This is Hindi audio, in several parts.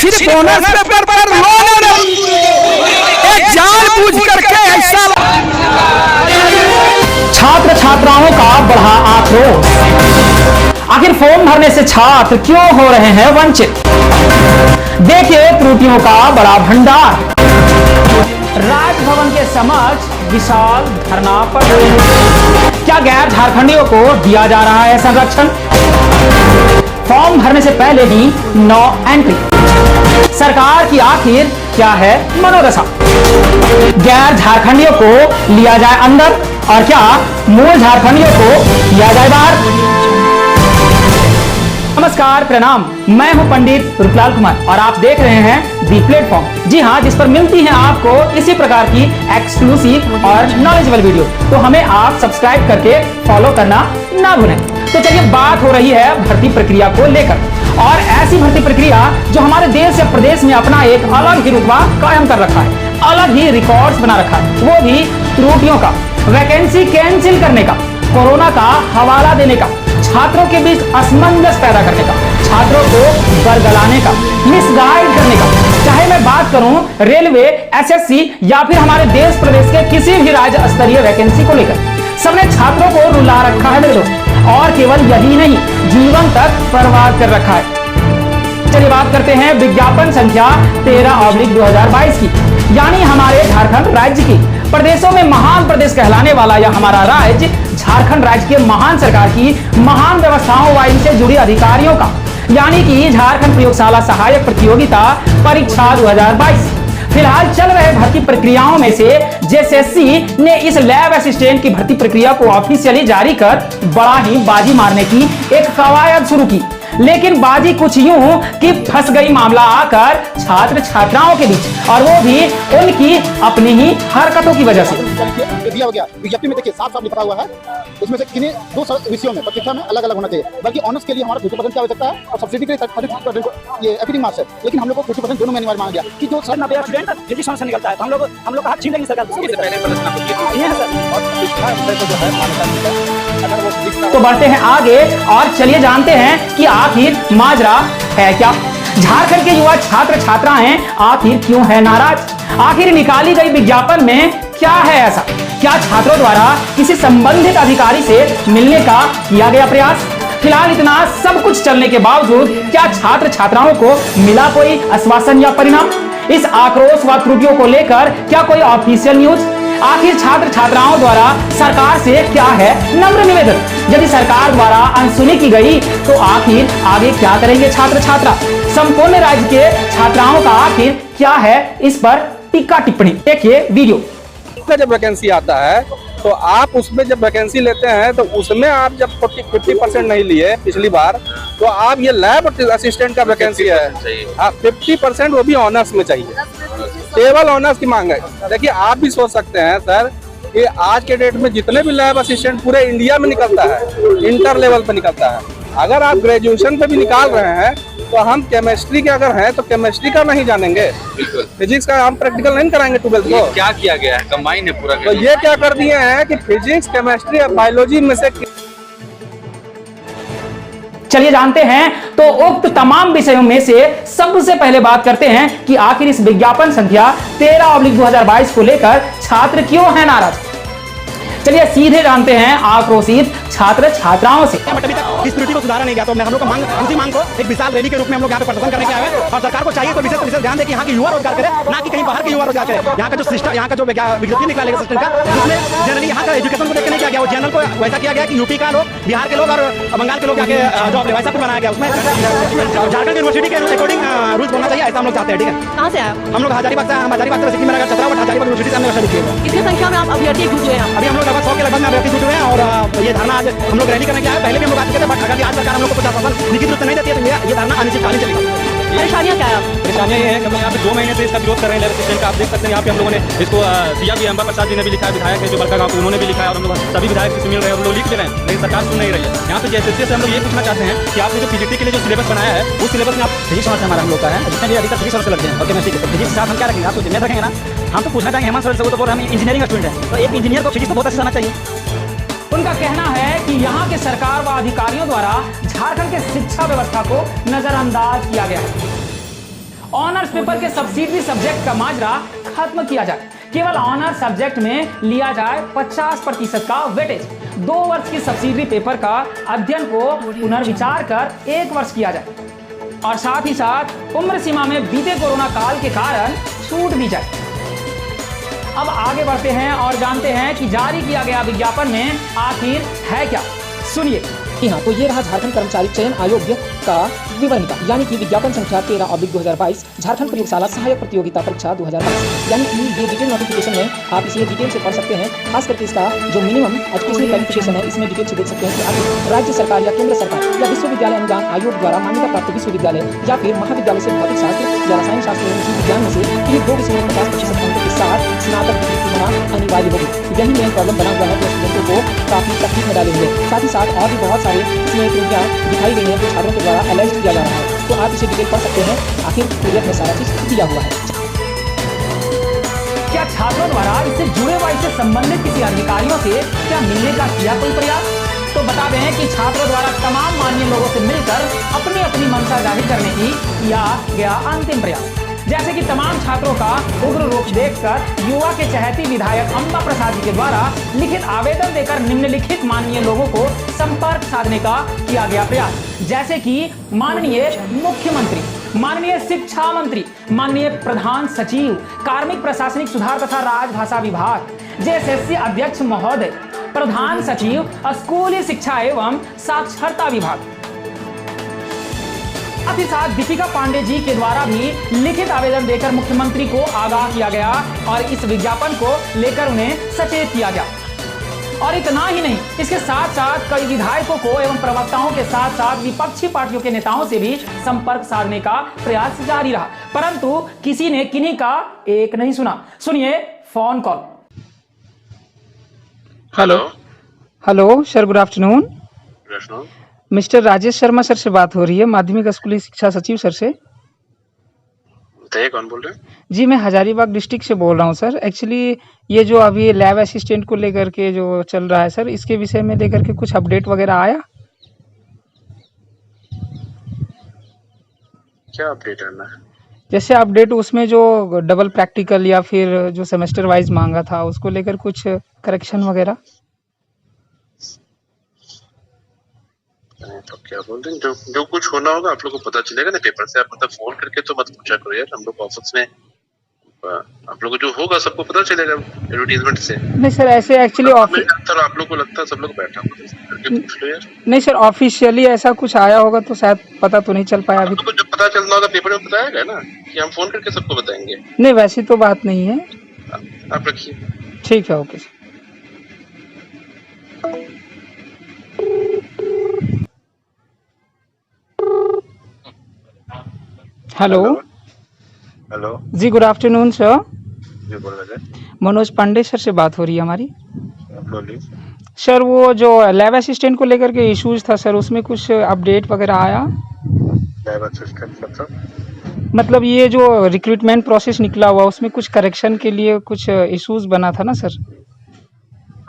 सिर्फ बोनस पेपर पर लोन एक जानबूझ करके ऐसा छात्र छात्राओं का बढ़ा आक्रोश। आखिर फॉर्म भरने से छात्र क्यों हो रहे हैं वंचित? देखिए त्रुटियों का बड़ा भंडार। राजभवन के समक्ष विशाल धरना पर क्या गैर झारखंडियों को दिया जा रहा है संरक्षण? फॉर्म भरने से पहले ही नो एंट्री। सरकार की आखिर क्या है मनोदशा? गैर झारखंडियों को लिया जाए अंदर और क्या मूल झारखंडियों को लिया जाए बाहर? नमस्कार, प्रणाम। मैं हूं पंडित रूपलाल कुमार और आप देख रहे हैं दी प्लेटफॉर्म। जी हां, जिस पर मिलती हैं आपको इसी प्रकार की एक्सक्लूसिव और नॉलेजेबल वीडियो। तो हमें आप सब्सक्राइब करके फॉलो करना ना भूलें। तो चलिए, बात हो रही है भर्ती प्रक्रिया को लेकर, और ऐसी भर्ती प्रक्रिया जो हमारे देश या प्रदेश में अपना एक अलग ही रुतबा कायम कर रखा है, अलग ही रिकॉर्ड्स बना रखा है, वो भी त्रुटियों का, वैकेंसी कैंसिल करने का, कोरोना का हवाला देने का, छात्रों के बीच असमंजस पैदा करने का, छात्रों को बरगलाने का, मिसगाइड करने का। चाहे मैं बात करूं रेलवे, एसएससी या फिर हमारे देश प्रदेश के किसी भी राज्य स्तरीय वैकेंसी को लेकर, सबने छात्रों को रुला रखा है मेरे दोस्त। और केवल यही नहीं, जीवन तक बर्बाद कर रखा है। चलिए बात करते हैं विज्ञापन संख्या 13/2022 की, यानी हमारे झारखंड राज्य की। प्रदेशों में महान प्रदेश कहलाने वाला यह हमारा राज्य झारखंड राज्य के महान सरकार की महान व्यवस्थाओं व इनसे जुड़े अधिकारियों का, यानी कि झारखंड प्रयोगशाला सहायक प्रतियोगिता परीक्षा 2022। फिलहाल चल रहे भर्ती प्रक्रियाओं में से जेएसएससी ने इस लैब असिस्टेंट की भर्ती प्रक्रिया को ऑफिशियली जारी कर बड़ा ही बाजी मारने की एक कवायद शुरू की। लेकिन बाजी कुछ यूं कि फंस गई मामला आकर छात्र छात्राओं के बीच, और वो भी उनकी अपनी ही हरकतों की वजह से। दिया हो गया विज्ञप्ति में, देखिए साफ साफ लिखा हुआ है, इसमें से किन्हीं दो विषयों में परीक्षा में अलग अलग होना चाहिए। बल्कि ऑनर्स के लिए हमारा 50% की आवश्यकता है और सब्सिडी के लिए 30% ये एफिडिंग मार्क्स है। लेकिन हम लोग को 50% दोनों में अनिवार्य माना गया कि जो सर 90 स्टूडेंट फिजिक्स से निकलता है तो हम लोग का हाथ छीन लेंगे सरकार। तो बढ़ते हैं आगे और चलिए जानते हैं कि आखिर माजरा है क्या। झारखंड के युवा छात्र छात्राएं आखिर क्यों है नाराज? आखिर निकाली गई विज्ञापन में क्या है ऐसा? क्या छात्रों द्वारा किसी संबंधित अधिकारी से मिलने का किया गया प्रयास? फिलहाल इतना सब कुछ चलने के बावजूद क्या छात्र छात्राओं को मिला कोई आश्वासन या परिणाम? इस आक्रोश व त्रुटियों को लेकर क्या कोई ऑफिशियल न्यूज? आखिर छात्र छात्राओं द्वारा सरकार से क्या है नम्र निवेदन? यदि सरकार द्वारा अनसुनी की गई तो आखिर आगे क्या करेंगे छात्र छात्रा? संपूर्ण राज्य के छात्राओं का आखिर क्या है, इस पर टीका टिप्पणी देखिए वीडियो। जब वैकेंसी आता है तो आप उसमें जब वैकेंसी लेते हैं तो उसमें आप जब 50% नहीं लिए पिछली बार, तो आप ये लैब असिस्टेंट का वैकेंसी है, हाँ 50% वो भी ऑनर्स में चाहिए, केवल ऑनर्स की मांग है। देखिए आप भी सोच सकते हैं सर कि आज के डेट में जितने भी लैब असिस्टेंट पूरे इंडिया में निकलता है, इंटर लेवल पे निकलता है। अगर आप ग्रेजुएशन पे भी निकाल रहे हैं तो हम केमिस्ट्री के अगर हैं तो केमिस्ट्री का नहीं जानेंगे, फिजिक्स का हम प्रैक्टिकल नहीं कराएंगे 12th को। क्या किया गया है, कंबाइन है पूरा। तो ये क्या कर दिए हैं कि फिजिक्स, केमिस्ट्री और बायोलॉजी में से चलिए जानते हैं। तो उक्त तमाम विषयों में से सबसे पहले बात करते हैं कि आखिर इस विज्ञापन संख्या 13/2022 को लेकर छात्र क्यों है नाराज। चलिए सीधे जानते हैं आक्रोशित छात्र छात्राओं से। अभी तक इस त्रुटि को सुधारा नहीं गया, तो हम लोग का उसी मांग को एक विशाल रैली के रूप में हम लोग यहाँ पे प्रदर्शन करने के आए हैं। और सरकार को चाहिए तो विशेष ध्यान दे कि यहाँ के युवा रोजगार करे, ना कि कहीं बाहर के युवा रोजगार करे। यहाँ का जो सिस्टम, यहाँ का जो विज्ञप्ति निकालेगा सिस्टम का, उसमें जनरली यहाँ का एजुकेशन को लेकर नहीं किया गया। वो जनरल को वैसा किया गया कि यूपी का लोग, बिहार के लोग और बंगाल के लोग जाके जॉब ले, वैसा कुछ बनाया गया। उसमें झारखंड यूनिवर्सिटी के अकॉर्डिंग रूल्स बोलना चाहिए, ऐसा हम लोग चाहते हैं। ठीक है, कहाँ से आया? हम लोग हजारीबाग से, हजारीबाग से सिक्किम में लगा 17 हजारीबाग यूनिवर्सिटी से हमने वर्षा लिखी है। कितनी संख्या में आप अभ्यर्थी जुट हुए हैं? अभी हम लोग लगभग 100 के लगभग में अभ्यर्थी जुटे हुए हैं और ये धरना आज हम लोग रैली करने के आए। पहले भी हम लोग आ चुके थे, बट अगर आज सरकार हम लोग को 50% लिखित रूप से नहीं देती है तो ये धरना अनिश्चितकालीन चलेगा। परेशानियाँ क्या है? परेशानियाँ ये है कि हम यहाँ पे 2 महीने से इसका विरोध कर रहे हैं लैब असिस्टेंट का। आप देख सकते हैं यहाँ पे हम लोगों ने इसको दिया भी, अंबा प्रसाद जी ने भी लिखा है, विधायक है जो बड़का गाँव के, उन्होंने भी लिखा है, और हम लोग सभी विधायक से मिल रहे हैं, हम लोग लिख दे रहे हैं, लेकिन सरकार सुन नहीं रही है। यहाँ पे जेएसएससी से हम लोग ये पूछना चाहते हैं कि आपने जो पीजीटी के लिए जो सिलेबस बनाया है, उस सिलेबस में आप फिजिक्स से हमारा हम लोग का है, जितने भी अधिकतर फिजिक्स से लगते हैं और केमिस्ट्री के, फिजिक्स के साथ हम क्या रखेंगे? आप सोचिए, मैं रखेंगे ना। हम तो पूछना चाहेंगे हेमंत सर से, वो तो बोल रहे हैं हम इंजीनियरिंग स्टूडेंट है, तो एक इंजीनियर को फिजिक्स तो बहुत अच्छा आना चाहिए। उनका कहना है कि यहाँ के सरकार व अधिकारियों द्वारा झारखंड के शिक्षा व्यवस्था को नजरअंदाज किया गया है। ऑनर्स पेपर के सब्सिडरी सब्जेक्ट का माजरा खत्म किया जाए, केवल ऑनर्स सब्जेक्ट में लिया जाए 50% का वेटेज, 2 वर्ष की सब्सिडरी पेपर का अध्ययन को पुनर्विचार कर 1 वर्ष किया जाए और साथ ही साथ उम्र सीमा में बीते कोरोना काल के कारण छूट दी जाए। अब आगे बढ़ते हैं और जानते हैं कि जारी किया गया विज्ञापन में आखिर है क्या, सुनिए। जी हाँ, तो ये रहा झारखंड कर्मचारी चयन आयोग का विवरणिका, यानी कि विज्ञापन संख्या 13/2022 झारखंड प्रयोगशाला सहायक प्रतियोगिता परीक्षा 2022, यानी कि ये डिटेल नोटिफिकेशन में आप इसे डिटेल से पढ़ सकते हैं। खास करके इसका जो मिनिमम एजुकेशनल क्वालिफिकेशन है इसमें डिटेल से देख सकते हैं कि आगे राज्य सरकार या केंद्र सरकार या विश्वविद्यालय अनुदान आयोग द्वारा मान्यता प्राप्त विश्वविद्यालय या फिर महाविद्यालय से भौतिक शास्त्र या रसायन शास्त्र एवं जीव विज्ञान में से किन्हीं 2 विषयों में 50% अंकों के साथ स्नातक डिग्री होना अनिवार्य होगी। यही मेन प्रॉब्लम बना हुआ है जो स्टूडेंटों को काफी तकलीफ में डाले हुए। साथ ही साथ और भी बहुत सारे इसमें त्रुटियां दिखाई गई हैं जो छात्रों के द्वारा एलाइज किया जा रहा है, तो आप इसे डिटेल पढ़ सकते हैं। आखिर पीडीएफ में सारा चीज दिया हुआ है। क्या छात्रों द्वारा इससे जुड़े व इससे संबंधित किसी अधिकारियों से क्या मिलने का किया कोई प्रयास? तो बता दें कि छात्रों द्वारा तमाम माननीय लोगों से मिलकर अपनी अपनी मंशा जाहिर करने की किया गया अंतिम प्रयास। जैसे कि तमाम छात्रों का उग्र रूप देखकर युवा के चहेती विधायक अम्बा प्रसाद जी के द्वारा लिखित आवेदन देकर निम्नलिखित माननीय लोगों को संपर्क साधने का किया गया प्रयास, जैसे कि माननीय मुख्यमंत्री, माननीय शिक्षा मंत्री, माननीय प्रधान सचिव, कार्मिक प्रशासनिक सुधार तथा राजभाषा विभाग, जेएसएससी अध्यक्ष महोदय, प्रधान सचिव स्कूली शिक्षा एवं साक्षरता विभाग। साथ ही साथ दीपिका पांडे जी के द्वारा भी लिखित आवेदन देकर मुख्यमंत्री को आगाह किया गया और इस विज्ञापन को लेकर उन्हें सचेत किया गया। और इतना ही नहीं, इसके साथ साथ कई विधायकों को एवं प्रवक्ताओं के साथ साथ विपक्षी पार्टियों के नेताओं से भी संपर्क साधने का प्रयास जारी रहा, परंतु किसी ने किन्हीं का एक नहीं सुना। सुनिए phone call. Hello sir, good afternoon. Mister Rajesh Sharma sir से बात हो रही है, माध्यमिक स्कूली शिक्षा सचिव सर से। बताइए कौन बोल रहे हैं? जी, मैं हजारीबाग डिस्ट्रिक्ट से बोल रहा हूँ सर। एक्चुअली ये जो अभी लैब असिस्टेंट को लेकर के जो चल रहा है सर, इसके विषय में लेकर के कुछ अपडेट वगैरह आया? क्या अपडेट आना है? जैसे अपडेट उसमें जो डबल प्रैक्टिकल या फिर जो सेमेस्टर वाइज मांगा था उसको लेकर कुछ करेक्शन वगैरह। तो क्या बोल रहे हैं, जो कुछ होना होगा आप लोग को पता चलेगा ना पेपर से। आप मतलब फोन करके तो मत पूछा करो यार, हम लोग ऑफिस में आप लोग को जो होगा सबको पता चलेगा एडवर्टीजमेंट से। नहीं सर, ऐसे एक्चुअली आप लोग को लगता है सब लोग बैठा करके पूछ लो यार। नहीं सर, ऑफिशियली ऐसा कुछ आया होगा तो शायद पता तो नहीं चल पाया अभी। तो जब पता चलना होगा पेपर में बताएगा ना कि हम फोन करके सबको बताएंगे। नहीं, वैसी तो बात नहीं है। आप रखिए। ठीक है, ओके सर। हेलो जी, गुड आफ्टरनून सर। जी बोल रहे हैं। मनोज पांडे सर से बात हो रही है हमारी। बोलिए सर। वो जो लैब असिस्टेंट को लेकर के इश्यूज था सर, उसमें कुछ अपडेट वगैरह आया? लैब असिस्टेंट मतलब ये जो रिक्रूटमेंट प्रोसेस निकला हुआ उसमें कुछ करेक्शन के लिए कुछ इश्यूज बना था ना सर?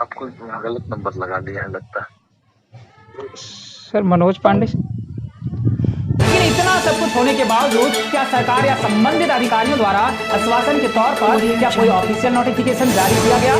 आपको गलत नंबर लगा दिया है लगता है सर। मनोज पांडे। लेकिन इतना सब कुछ होने के बावजूद क्या सरकार या संबंधित अधिकारियों द्वारा आश्वासन के तौर पर क्या कोई ऑफिशियल नोटिफिकेशन जारी किया गया?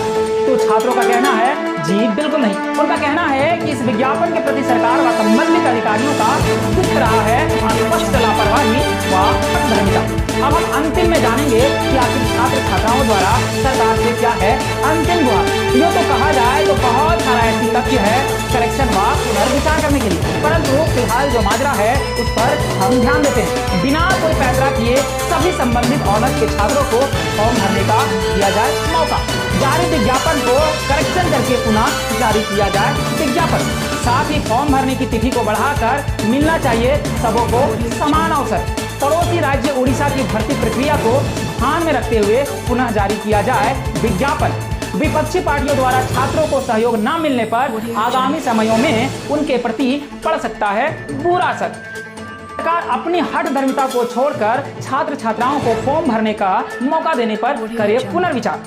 तो छात्रों का कहना है जी बिल्कुल नहीं। उनका कहना है कि इस विज्ञापन के प्रति सरकार व संबंधित अधिकारियों का दिख रहा है स्पष्ट लापरवाही व अधर्मिता। अब हम अंतिम में जानेंगे कि आखिर छात्र छात्राओं द्वारा सरकार से क्या है अंतिम गुहार। यूँ तो कहा जाए तो बहुत सारा ऐसी तथ्य है करेक्शन व पुनर्विचार करने के लिए, परंतु फिलहाल जो माजरा है उस पर हम ध्यान देते हैं। बिना कोई फैसला किए सभी संबंधित ऑनर्स के छात्रों को फॉर्म भरने का दिया जाए मौका। जारी विज्ञापन को करेक्शन करके पुनः जारी किया जाए विज्ञापन। साथ ही फॉर्म भरने की तिथि को बढ़ाकर मिलना चाहिए सबों को समान अवसर। पड़ोसी राज्य उड़ीसा की भर्ती प्रक्रिया को ध्यान में रखते हुए पुनः जारी किया जाए विज्ञापन। विपक्षी पार्टियों द्वारा छात्रों को सहयोग न मिलने पर आगामी समयों में उनके प्रति पड़ सकता है बुरा असर। सरकार अपनी हठ धर्मिता को छोड़कर छात्र छात्राओं को फॉर्म भरने का मौका देने पर करे पुनर्विचार।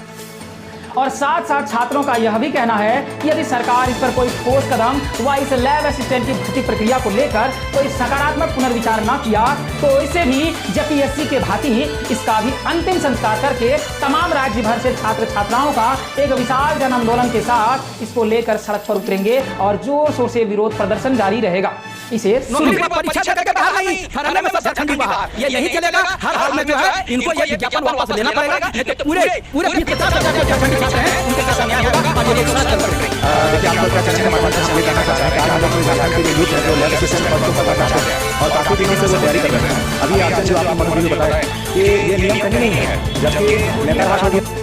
और साथ साथ छात्रों का यह भी कहना है कि यदि सरकार इस पर कोई ठोस कदम व इस लैब असिस्टेंट की भर्ती प्रक्रिया को लेकर कोई सकारात्मक पुनर्विचार न किया तो इसे भी जेपीएससी के भांति इसका भी अंतिम संस्कार करके तमाम राज्य भर से छात्र छात्राओं का एक विशाल जन आंदोलन के साथ इसको लेकर सड़क पर उतरेंगे और जोर शोर से विरोध प्रदर्शन जारी रहेगा। इसे परीक्षा देकर बाहर नहीं, हर में सब झारखंडी बाहर, ये नहीं चलेगा। हर हाल में जो है इनको ये विज्ञापन वापस लेना पड़ेगा, नहीं तो पूरे 50% जो झारखंडी छात्र हैं उनके साथ अन्याय होगा और ये लोग चल पड़ेंगे। देखिए आप लोग क्या चैनल के माध्यम से हम ये कहना चाह रहे हैं कि आज हम लोग झारखंड के जो यूथ है जो लैब असिस्टेंट पद को पता चाहते हैं और काफी दिनों से वो तैयारी कर रहे हैं। अभी आपसे जो आपको मनोज ने बताया कि ये नियम कहीं नहीं है, जबकि नेता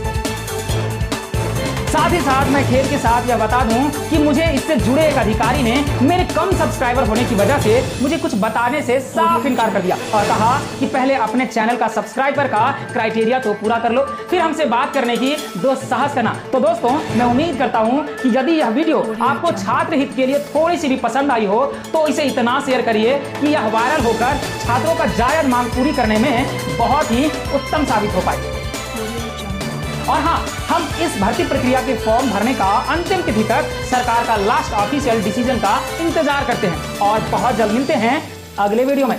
साथ ही साथ मैं खेल के साथ यह बता दूं कि मुझे इससे जुड़े एक अधिकारी ने मेरे कम सब्सक्राइबर होने की वजह से मुझे कुछ बताने से साफ इनकार कर दिया और कहा कि पहले अपने चैनल का सब्सक्राइबर का क्राइटेरिया तो पूरा कर लो, फिर हमसे बात करने की साहस करना। तो दोस्तों मैं उम्मीद करता हूं कि यदि यह वीडियो आपको छात्र हित के लिए थोड़ी सी भी पसंद आई हो तो इसे इतना शेयर करिए कि यह वायरल होकर छात्रों का जायज मांग पूरी करने में बहुत ही उत्तम साबित हो पाए। और हाँ, हम इस भर्ती प्रक्रिया के फॉर्म भरने का अंतिम तिथि तक सरकार का लास्ट ऑफिशियल डिसीजन का इंतजार करते हैं और बहुत जल्द मिलते हैं अगले वीडियो में।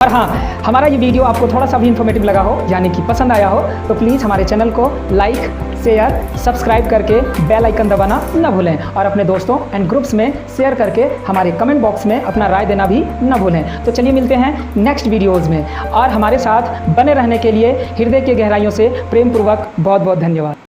और हाँ, हमारा ये वीडियो आपको थोड़ा सा भी इंफॉर्मेटिव लगा हो यानी कि पसंद आया हो तो प्लीज़ हमारे चैनल को लाइक शेयर सब्सक्राइब करके बेल आइकन दबाना न भूलें और अपने दोस्तों एंड ग्रुप्स में शेयर करके हमारे कमेंट बॉक्स में अपना राय देना भी न भूलें। तो चलिए मिलते हैं नेक्स्ट वीडियोज़ में और हमारे साथ बने रहने के लिए हृदय के गहराइयों से प्रेम पूर्वक बहुत बहुत धन्यवाद।